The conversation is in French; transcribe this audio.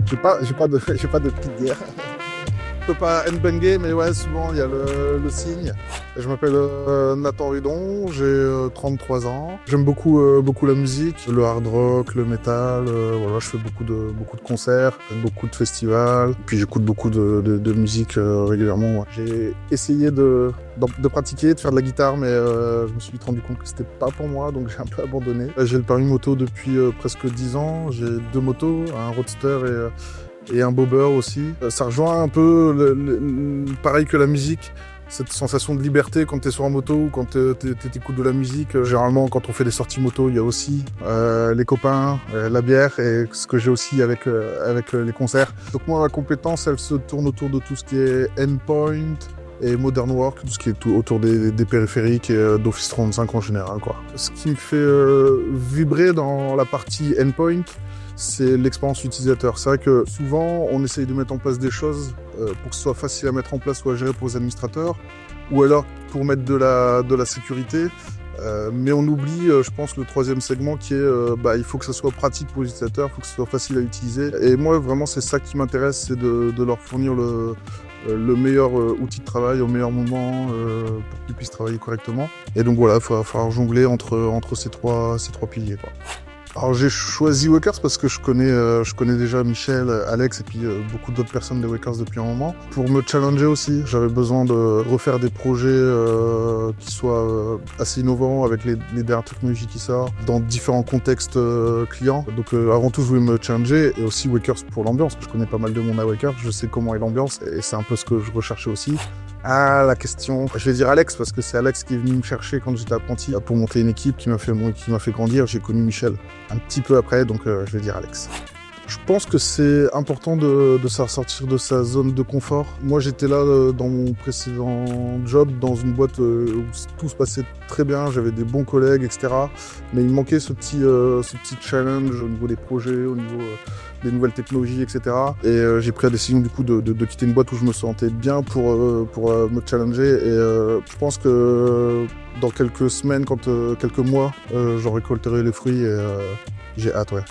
J'ai pas de petite bière. Je peux pas headbanger, mais ouais, souvent il y a le signe. Je m'appelle Nathan Ridon, j'ai 33 ans. J'aime beaucoup la musique, le hard rock, le metal. Voilà, je fais beaucoup de concerts, beaucoup de festivals. Puis j'écoute beaucoup de musique régulièrement. Ouais. J'ai essayé de pratiquer, de faire de la guitare, mais je me suis vite rendu compte que c'était pas pour moi, donc j'ai un peu abandonné. J'ai le permis moto depuis presque 10 ans. J'ai 2 motos, un roadster et un bobber aussi. Ça rejoint un peu, pareil que la musique, cette sensation de liberté quand tu es sur un moto ou quand tu écoutes de la musique. Généralement, quand on fait des sorties moto, il y a aussi les copains, la bière et ce que j'ai aussi avec les concerts. Donc moi, ma compétence, elle se tourne autour de tout ce qui est endpoint et modern work, tout ce qui est autour des périphériques et d'Office 35 en général, quoi. Ce qui me fait vibrer dans la partie endpoint, c'est l'expérience utilisateur. C'est vrai que souvent, on essaye de mettre en place des choses pour que ce soit facile à mettre en place ou à gérer pour les administrateurs, ou alors pour mettre de la sécurité. Mais on oublie, je pense, le troisième segment qui est il faut que ça soit pratique pour les utilisateurs, il faut que ce soit facile à utiliser. Et moi, vraiment, c'est ça qui m'intéresse, c'est de leur fournir le meilleur outil de travail au meilleur moment pour qu'ils puissent travailler correctement. Et donc voilà, il va falloir jongler entre ces trois piliers, quoi. Alors j'ai choisi Wakers parce que je connais déjà Michel, Alex et puis beaucoup d'autres personnes de Wakers depuis un moment. Pour me challenger aussi, j'avais besoin de refaire des projets qui soient assez innovants avec les dernières technologies qui sortent, dans différents contextes clients. Donc avant tout je voulais me challenger et aussi Wakers pour l'ambiance. Je connais pas mal de monde à Wakers, je sais comment est l'ambiance et c'est un peu ce que je recherchais aussi. Ah, la question. Je vais dire Alex parce que c'est Alex qui est venu me chercher quand j'étais apprenti pour monter une équipe qui m'a fait grandir. J'ai connu Michel un petit peu après, donc je vais dire Alex. Je pense que c'est important de sortir de sa zone de confort. Moi, j'étais là dans mon précédent job, dans une boîte où tout se passait très bien, j'avais des bons collègues, etc. Mais il me manquait ce petit challenge au niveau des projets, au niveau des nouvelles technologies, etc. Et j'ai pris la décision du coup de quitter une boîte où je me sentais bien pour me challenger. Et je pense que dans quelques semaines, quelques mois, j'en récolterai les fruits et j'ai hâte, ouais.